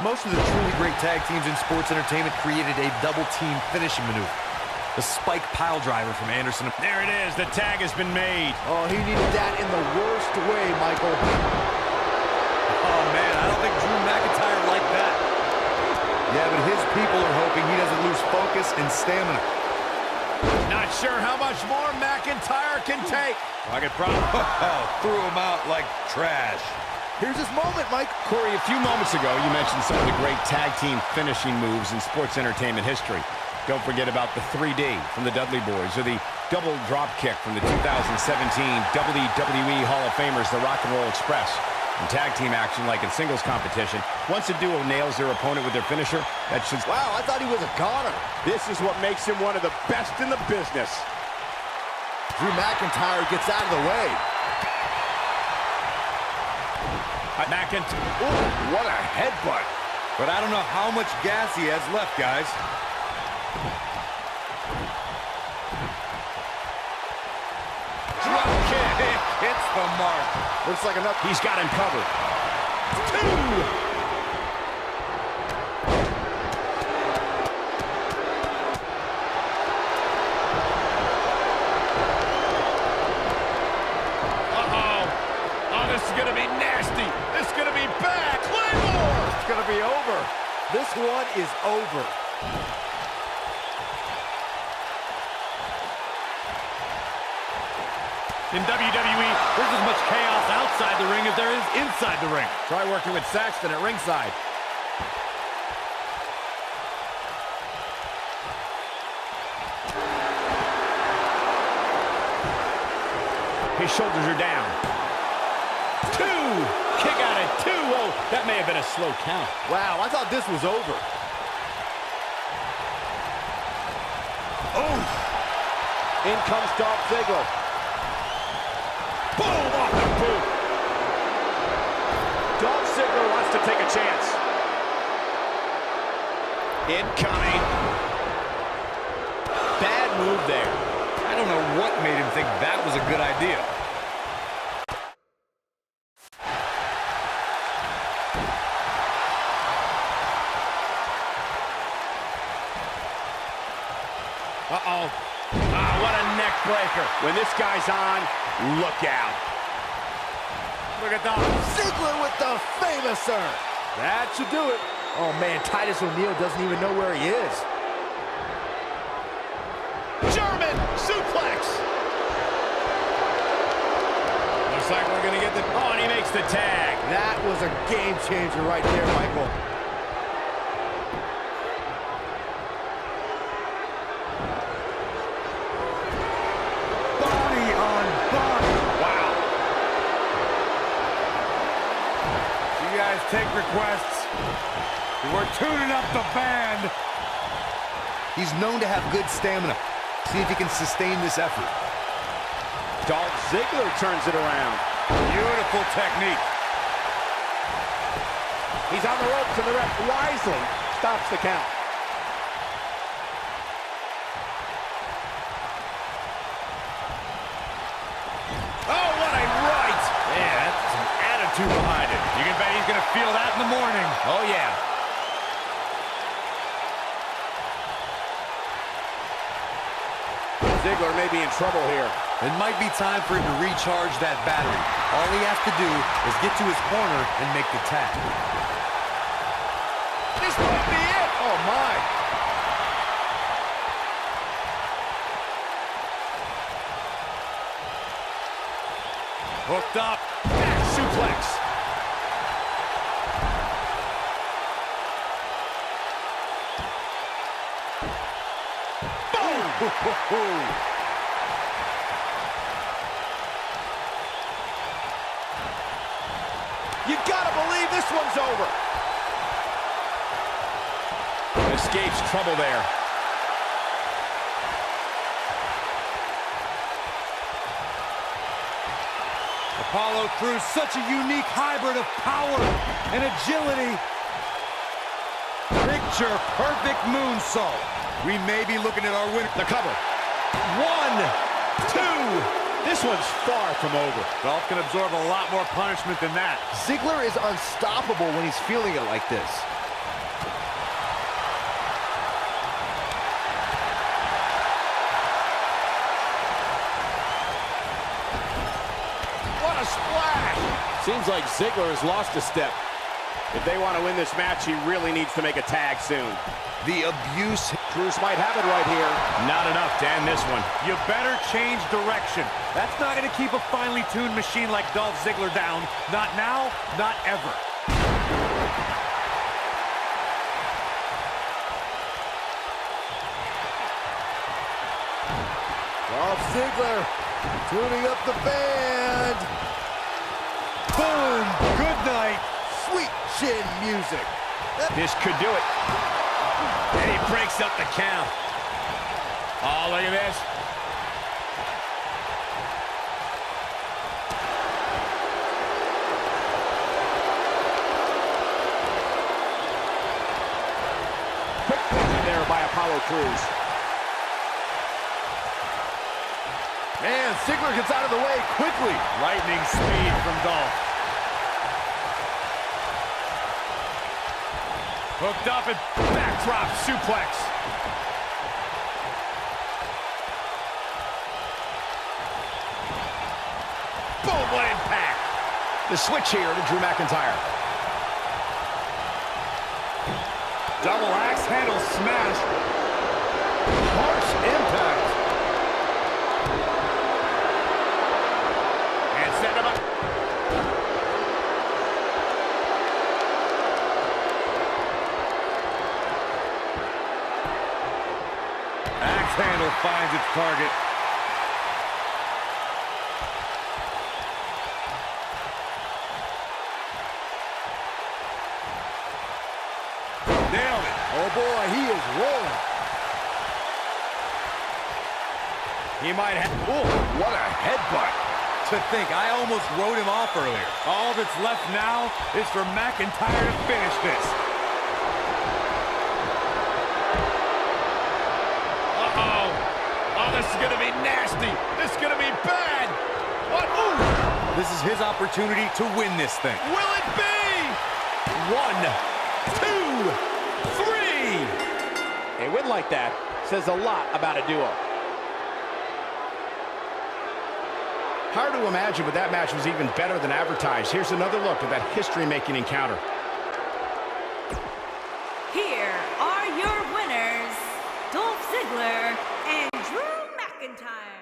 Most of the truly great tag teams in sports entertainment created a double-team finishing maneuver. The spike pile driver from Anderson. There it is. The tag has been made. Oh, he needed that in the worst way, Michael. Oh, man, I don't think Drew McIntyre liked that. Yeah, but his people are hoping he doesn't lose focus and stamina. Not sure how much more McIntyre can take. Pocket problem. Threw him out like trash. Here's his moment, Mike. Corey, a few moments ago, you mentioned some of the great tag team finishing moves in sports entertainment history. Don't forget about the 3D from the Dudley Boys, or the double drop kick from the 2017 WWE Hall of Famers, the Rock and Roll Express. In tag team action, like in singles competition, once a duo nails their opponent with their finisher, that should... Wow, I thought he was a goner. This is what makes him one of the best in the business. Drew McIntyre gets out of the way. McIntyre. Ooh, what a headbutt. But I don't know how much gas he has left, guys. Drop kick. Hits the mark. Looks like enough. He's got him covered. 2. This is going to be nasty. This is going to be bad. Claymore! It's going to be over. This one is over. In WWE, there's as much chaos outside the ring as there is inside the ring. Try working with Saxton at ringside. His shoulders are down. 2! Kick out at 2. Oh, that may have been a slow count. Wow, I thought this was over. Oh! In comes Dolph Ziggler. Boom! Off the boot. Dolph Ziggler wants to take a chance. Incoming. Bad move there. I don't know what made him think that was a good idea. Uh-oh. Ah, what a neck breaker. When this guy's on, look out. Look at Dolph Ziggler with the famouser. That should do it. Oh, man, Titus O'Neil doesn't even know where he is. German suplex. Looks like we're going to get the... Oh, and he makes the tag. That was a game changer right there, Michael. Body on body. Wow. You guys take requests. We're tuning up the band. He's known to have good stamina. See if he can sustain this effort. Dolph Ziggler turns it around. Beautiful technique. He's on the ropes, and the ref wisely stops the count. Oh, what a right! Yeah, that's some attitude behind it. You can bet he's going to feel that in the morning. Oh, yeah. Ziggler may be in trouble here. It might be time for him to recharge that battery. All he has to do is get to his corner and make the tag. This might be it! Oh, my. Hooked up. Back suplex. Boom! You gotta believe this one's over. Escapes trouble there. Apollo threw such a unique hybrid of power and agility. Picture perfect moonsault. We may be looking at our winner. The cover. 1, 2. This one's far from over. Dolph can absorb a lot more punishment than that. Ziggler is unstoppable when he's feeling it like this. Seems like Ziggler has lost a step. If they want to win this match, he really needs to make a tag soon. The abuse. Cruz might have it right here. Not enough to end this one. You better change direction. That's not going to keep a finely tuned machine like Dolph Ziggler down. Not now, not ever. Dolph Ziggler tuning up the band. Boom! Good night. Sweet chin music. This could do it. And he breaks up the count. Oh, look at this. Quick thinking there by Apollo Crews. Man, Ziggler gets out of the way quickly. Lightning speed from Dolph. Hooked up and backdrop suplex. Boom, what impact. The switch here to Drew McIntyre. Double axe handle smash. Harsh impact. And set him up. Axe handle finds its target. Nailed it. Oh boy, he is rolling. He might have. Ooh, what a headbutt. To think, I almost wrote him off earlier. All that's left now is for McIntyre to finish this. Uh-oh. Oh, this is going to be nasty. This is going to be bad. What? Ooh. This is his opportunity to win this thing. Will it be? 1, 2, 3. A win like that says a lot about a duo. Hard to imagine, but that match was even better than advertised. Here's another look at that history-making encounter. Here are your winners, Dolph Ziggler and Drew McIntyre.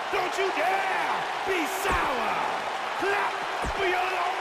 Don't you dare be sour! Clap for your Lord!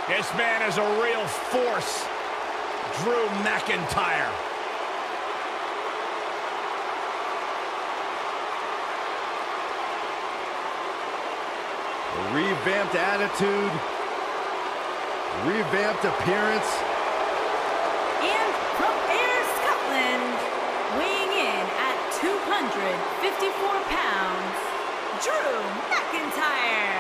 This man is a real force, Drew McIntyre. A revamped attitude, revamped appearance. And from Ayr, Scotland, weighing in at 254 pounds, Drew McIntyre.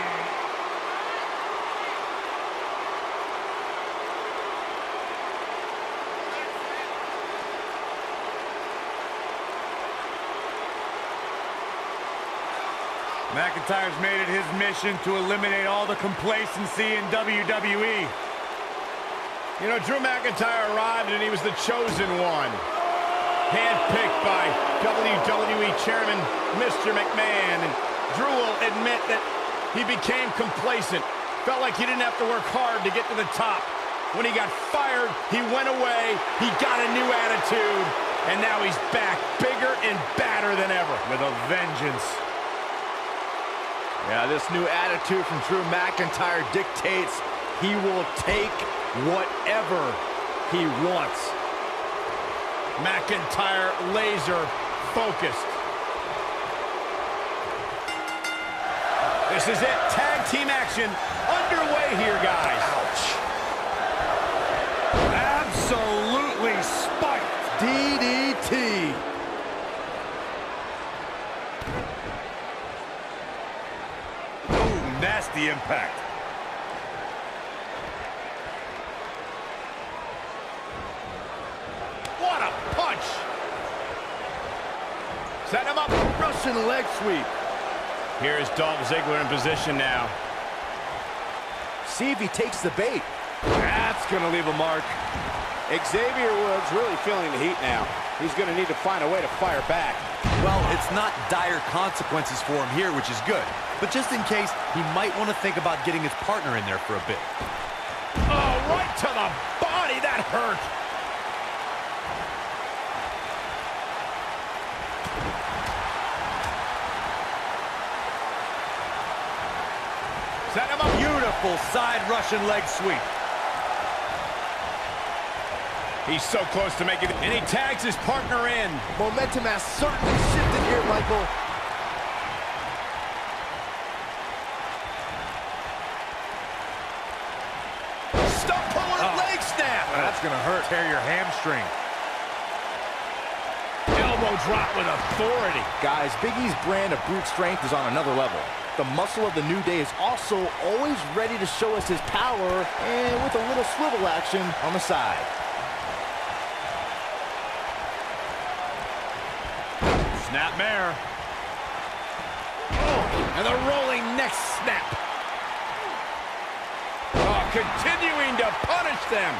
McIntyre's made it his mission to eliminate all the complacency in WWE. You know, Drew McIntyre arrived and he was the chosen one. Handpicked by WWE Chairman Mr. McMahon. And Drew will admit that he became complacent. Felt like he didn't have to work hard to get to the top. When he got fired, he went away. He got a new attitude. And now he's back, bigger and badder than ever. With a vengeance. Yeah, this new attitude from Drew McIntyre dictates he will take whatever he wants. McIntyre laser focused. This is it. Tag team action underway here, guys. Ouch. Absolutely spiked. DDT. Oh, nasty impact. What a punch. Set him up. Russian leg sweep. Here's Dolph Ziggler in position now. See if he takes the bait. That's going to leave a mark. Xavier Woods really feeling the heat now. He's going to need to find a way to fire back. Well, it's not dire consequences for him here, which is good. But just in case, he might want to think about getting his partner in there for a bit. Oh, right to the body. That hurt. Set him up. Beautiful side Russian leg sweep. He's so close to making it, and he tags his partner in. Momentum has certainly shifted here, Michael. Stump puller leg snap. That's going to hurt. Tear your hamstring. Elbow drop with authority. Guys, Big E's brand of brute strength is on another level. The muscle of the New Day is also always ready to show us his power, and with a little swivel action on the side. Snapmare. Oh, and the rolling neck snap. Oh, continuing to punish them.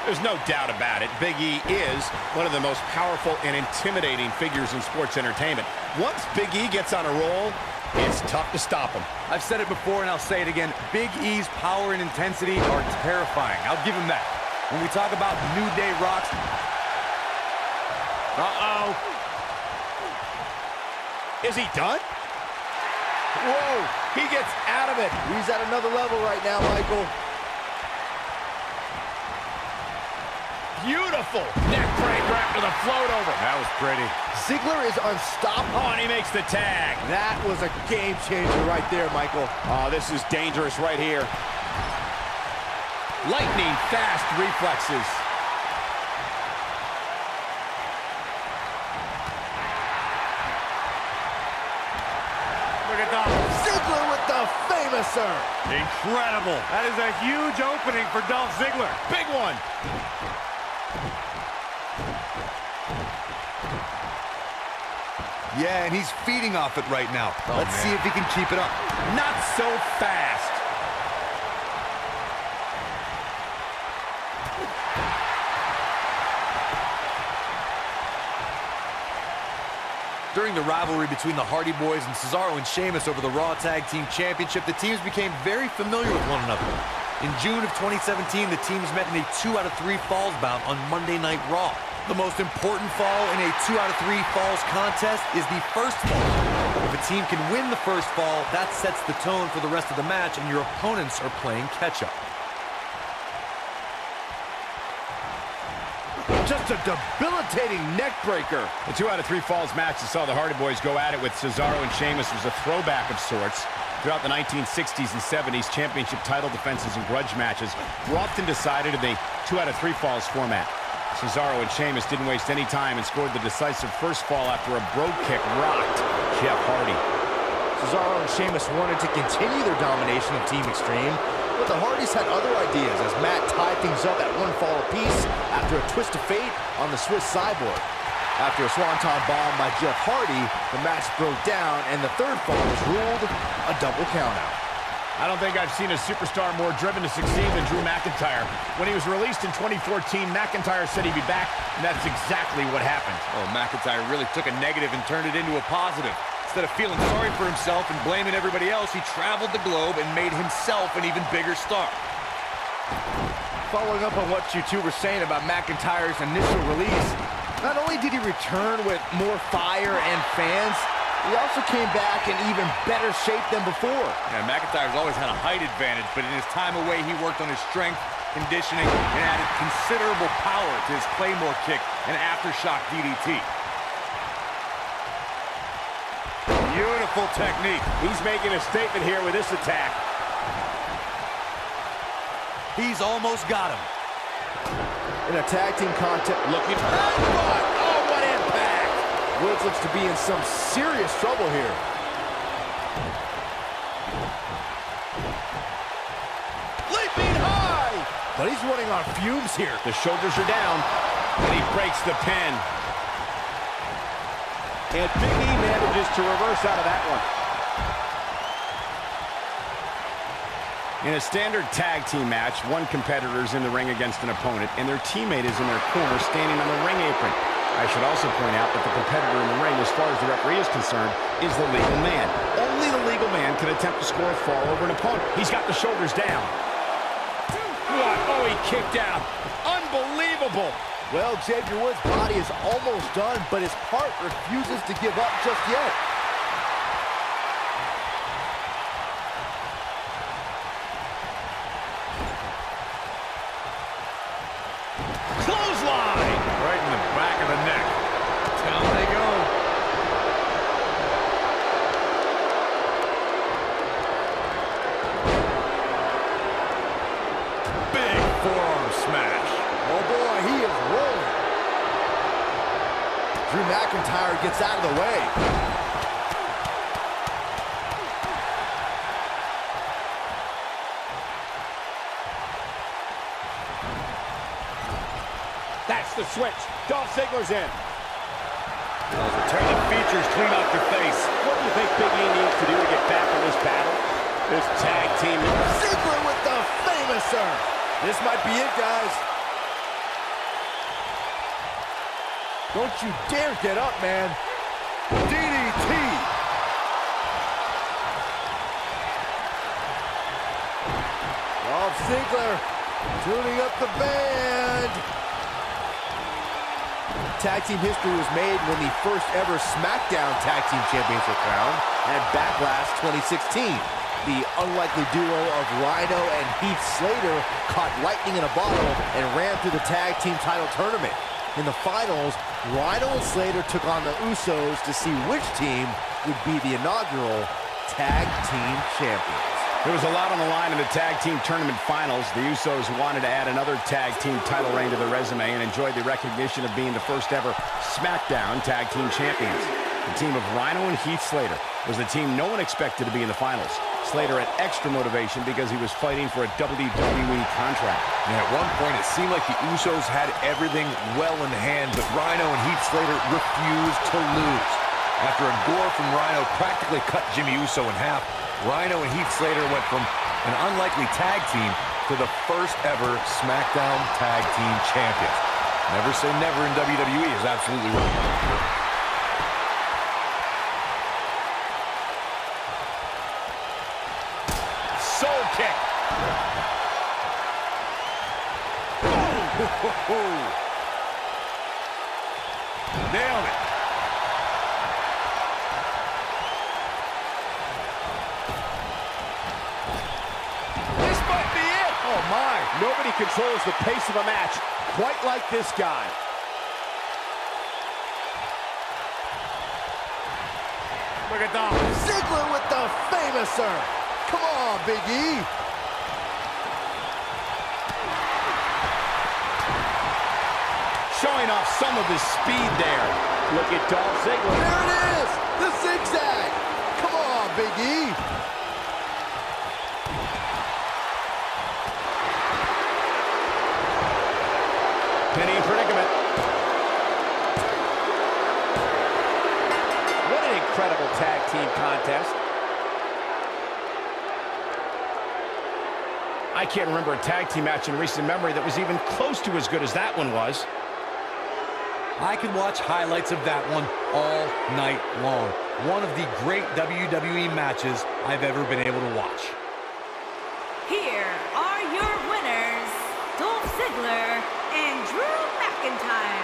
There's no doubt about it. Big E is one of the most powerful and intimidating figures in sports entertainment. Once Big E gets on a roll, it's tough to stop him. I've said it before and I'll say it again. Big E's power and intensity are terrifying. I'll give him that. When we talk about New Day rocks... Uh-oh. Is he done? Whoa, he gets out of it. He's at another level right now, Michael. Beautiful neck breaker after the float over. That was pretty. Ziggler is unstoppable. Oh, and he makes the tag. That was a game changer right there, Michael. Oh, this is dangerous right here. Lightning fast reflexes. Look at that. Ziggler with the famouser. Incredible. That is a huge opening for Dolph Ziggler. Big one. Yeah, and he's feeding off it right now. Let's see if he can keep it up. Not so fast. During the rivalry between the Hardy Boys and Cesaro and Sheamus over the Raw Tag Team Championship, the teams became very familiar with one another. In June of 2017, the teams met in a 2 out of 3 falls bout on Monday Night Raw. The most important fall in a 2 out of 3 falls contest is the first fall. If a team can win the first fall, that sets the tone for the rest of the match, and your opponents are playing catch-up. Just a debilitating neck breaker. The 2 out of 3 falls match that saw the Hardy Boys go at it with Cesaro and Sheamus was a throwback of sorts. Throughout the 1960s and 70s, championship title defenses and grudge matches were often decided in the 2 out of 3 falls format. Cesaro and Sheamus didn't waste any time and scored the decisive first fall after a brogue kick rocked Jeff Hardy. Cesaro and Sheamus wanted to continue their domination of Team Extreme, but the Hardys had other ideas as Matt tied things up at 1 fall apiece after a twist of fate on the Swiss Cyborg. After a swanton bomb by Jeff Hardy, the match broke down and the third fall was ruled a double countout. I don't think I've seen a superstar more driven to succeed than Drew McIntyre. When he was released in 2014, McIntyre said he'd be back, and that's exactly what happened. Oh, McIntyre really took a negative and turned it into a positive. Instead of feeling sorry for himself and blaming everybody else, he traveled the globe and made himself an even bigger star. Following up on what you two were saying about McIntyre's initial release, not only did he return with more fire and fans, he also came back in even better shape than before. Yeah, McIntyre's always had a height advantage, but in his time away, he worked on his strength, conditioning, and added considerable power to his Claymore kick and aftershock DDT. Beautiful technique. He's making a statement here with this attack. He's almost got him. In a tag team contest, looking... Oh, what impact! Woods looks to be in some serious trouble here. Leaping high! But he's running on fumes here. The shoulders are down, and he breaks the pin. And Big E manages to reverse out of that one. In a standard tag team match, one competitor is in the ring against an opponent, and their teammate is in their corner standing on the ring apron. I should also point out that the competitor in the ring, as far as the referee is concerned, is the legal man. Only the legal man can attempt to score a fall over an opponent. He's got the shoulders down. What? Oh, he kicked out. Unbelievable. Well, Xavier Woods' body is almost done, but his heart refuses to give up just yet. Clothesline! Right in the back of the neck. Down they go. Big forearm smash. Oh boy, he is rolling. Drew McIntyre gets out of the way. That's the switch. Dolph Ziggler's in. Tear the features clean off your face. What do you think Big E needs to do to get back in this battle? This tag team... Ziggler with the famouser. This might be it, guys. Don't you dare get up, man. DDT. Dolph Ziggler tuning up the band. Tag team history was made when the first ever SmackDown Tag Team Champions were crowned at Backlash 2016. The unlikely duo of Rhino and Heath Slater caught lightning in a bottle and ran through the tag team title tournament. In the finals, Rhino and Slater took on the Usos to see which team would be the inaugural Tag Team Champions. There was a lot on the line in the tag team tournament finals. The Usos wanted to add another tag team title reign to their resume and enjoyed the recognition of being the first ever SmackDown Tag Team Champions. The team of Rhino and Heath Slater was the team no one expected to be in the finals. Slater had extra motivation because he was fighting for a WWE contract. And at one point, it seemed like the Usos had everything well in hand, but Rhino and Heath Slater refused to lose. After a gore from Rhino practically cut Jimmy Uso in half, Rhino and Heath Slater went from an unlikely tag team to the first ever SmackDown Tag Team Champions. Never say never in WWE is absolutely right. Soul kick. Nailed it. This might be it. Oh, my. Nobody controls the pace of a match quite like this guy. Look at that. Ziggler with the famouser. Come on, Big E. Showing off some of his speed there. Look at Dolph Ziggler. There it is. The zigzag. Come on, Big E. Penny in predicament. What an incredible tag team contest. I can't remember a tag team match in recent memory that was even close to as good as that one was. I could watch highlights of that one all night long. One of the great WWE matches I've ever been able to watch. Here are your winners, Dolph Ziggler and Drew McIntyre.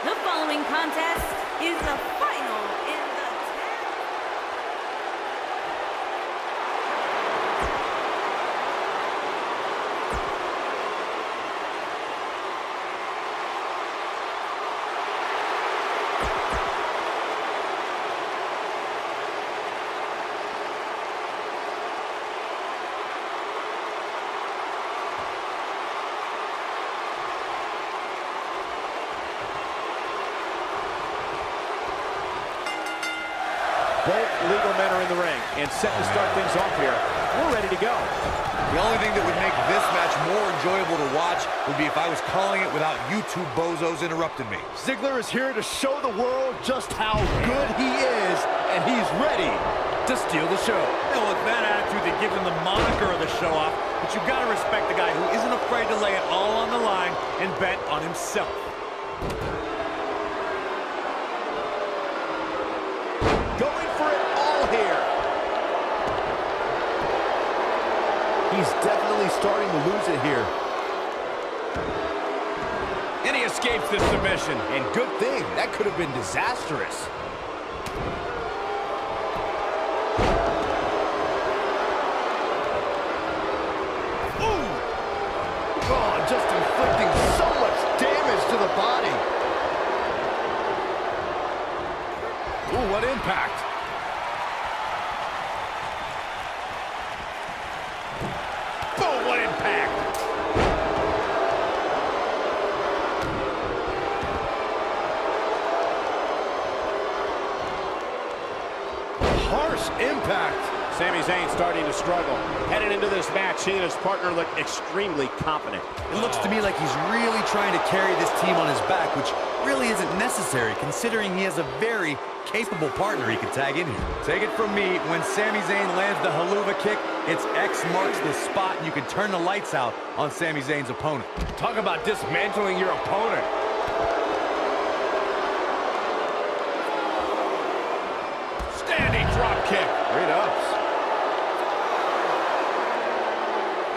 The following contest is the final in the Both legal men are in the ring and set to start things off here. We're ready to go. The only thing that would make this match more enjoyable to watch would be if I was calling it without you two bozos interrupting me. Ziggler is here to show the world just how good he is, and he's ready to steal the show. You know, with that attitude, they give him the moniker of the show-off, but you've got to respect the guy who isn't afraid to lay it all on the line and bet on himself. Going for it all here. He's definitely starting to lose it here. And he escapes the submission. And good thing, that could have been disastrous. Ooh! Oh, just inflicting so much damage to the body. Ooh, what impact. Oh, what impact. Harsh impact. Sami Zayn starting to struggle. Headed into this match, he and his partner look extremely confident. It looks to me like he's really trying to carry this team on his back, which really isn't necessary considering he has a very capable partner he can tag in here. Take it from me, when Sami Zayn lands the haluva kick, it's X marks the spot and you can turn the lights out on Sami Zayn's opponent. Talk about dismantling your opponent. Standing drop kick. Great ups.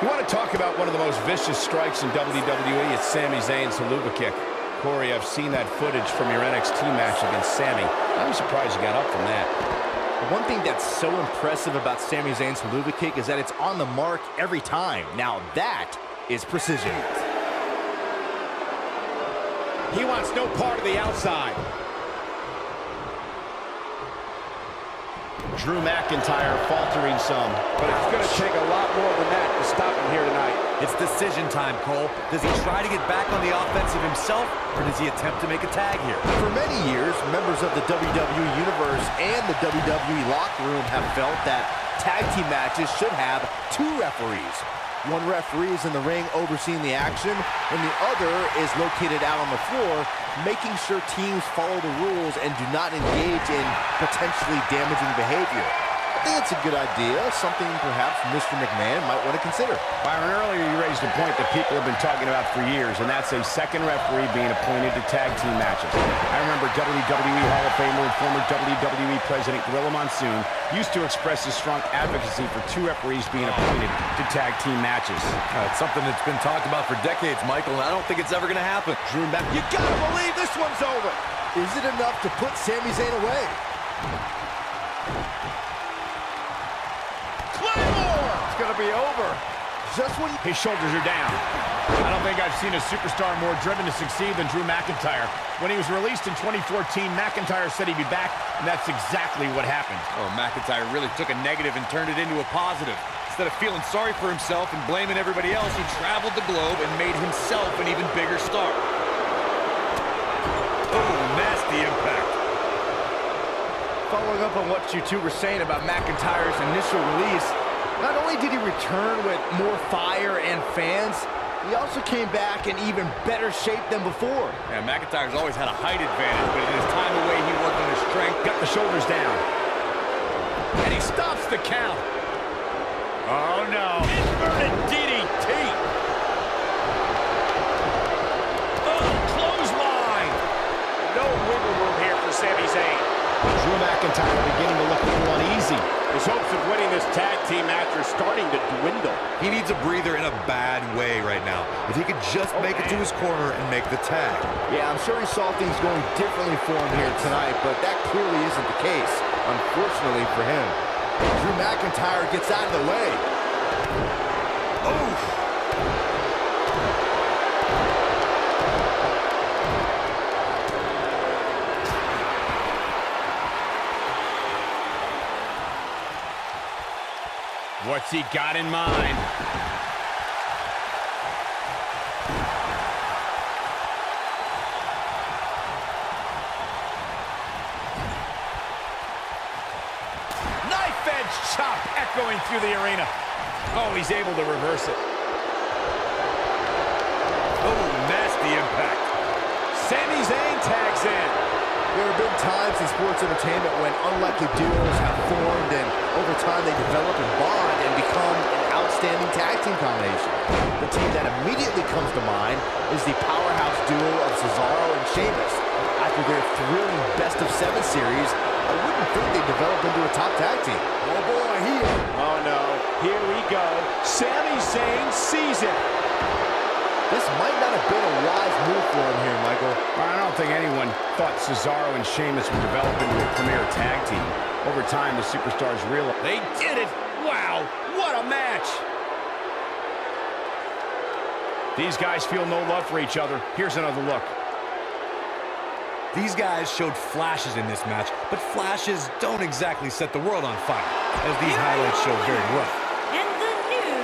You want to talk about one of the most vicious strikes in WWE? It's Sami Zayn's haluva kick. Corey, I've seen that footage from your NXT match against Sami. I'm surprised you got up from that. One thing that's so impressive about Sami Zayn's haluva kick is that it's on the mark every time. Now that is precision. He wants no part of the outside. Drew McIntyre faltering some. But it's going to take a lot more than that to stop him here tonight. It's decision time, Cole. Does he try to get back on the offensive himself, or does he attempt to make a tag here? For many years, members of the WWE Universe and the WWE locker room have felt that tag team matches should have two referees. One referee is in the ring overseeing the action, and the other is located out on the floor, making sure teams follow the rules and do not engage in potentially damaging behavior. I think it's a good idea, something perhaps Mr. McMahon might want to consider. Byron, earlier you raised a point that people have been talking about for years, and that's a second referee being appointed to tag team matches. I remember WWE Hall of Famer and former WWE President Gorilla Monsoon used to express his strong advocacy for 2 referees being appointed to tag team matches. It's something that's been talked about for decades, Michael, and I don't think it's ever going to happen. Drew back. You gotta believe this one's over. Is it enough to put Sami Zayn away? It's gonna be over. Just when His shoulders are down. I don't think I've seen a superstar more driven to succeed than Drew McIntyre. When he was released in 2014, McIntyre said he'd be back, and that's exactly what happened. Oh, McIntyre really took a negative and turned it into a positive. Instead of feeling sorry for himself and blaming everybody else, he traveled the globe and made himself an even bigger star. Oh, nasty impact. Following up on what you two were saying about McIntyre's initial release, not only did he return with more fire and fans, he also came back in even better shape than before. Yeah, McIntyre's always had a height advantage, but in his time away, he worked on his strength. Got the shoulders down. And he stops the count. Oh, no. Inverted DDT. Oh, clothesline. No wiggle room here for Sami Zayn. Drew McIntyre beginning to look a little uneasy. His hopes of winning this tag team match are starting to dwindle. He needs a breather in a bad way right now. If he could just make it to his corner and make the tag. Yeah, I'm sure he saw things going differently for him here tonight, but that clearly isn't the case, unfortunately for him. Drew McIntyre gets out of the way. Oh! What's he got in mind? Knife edge chop echoing through the arena. Oh, he's able to reverse it. Oh, nasty impact. Sami Zayn tags in. There have been times in sports entertainment when unlikely duos have formed and over time they develop and bond and become an outstanding tag team combination. The team that immediately comes to mind is the powerhouse duo of Cesaro and Sheamus. After their thrilling best-of-7 series, I wouldn't think they developed into a top tag team. Oh boy, here. Oh no, here we go. Sami Zayn sees it. This might not have been a wise move for him here, Michael. I don't think anyone thought Cesaro and Sheamus would develop into a premier tag team. Over time, the superstars realized They did it. Wow, what a match. these guys feel no love for each other. Here's another look. These guys showed flashes in this match, but flashes don't exactly set the world on fire, as these highlights show very well. And the new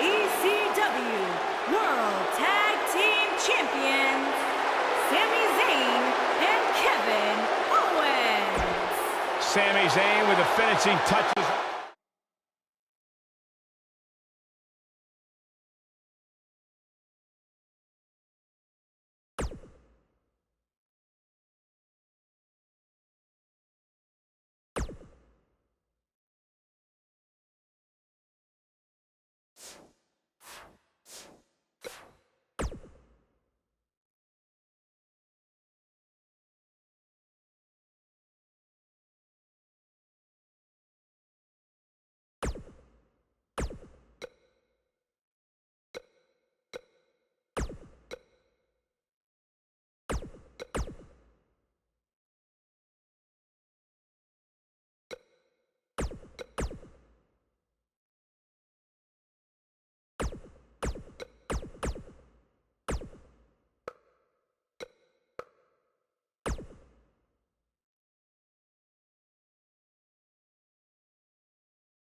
ECW World Tag Team Champions, Sami Zayn and Kevin Owens. Sami Zayn with the finishing touches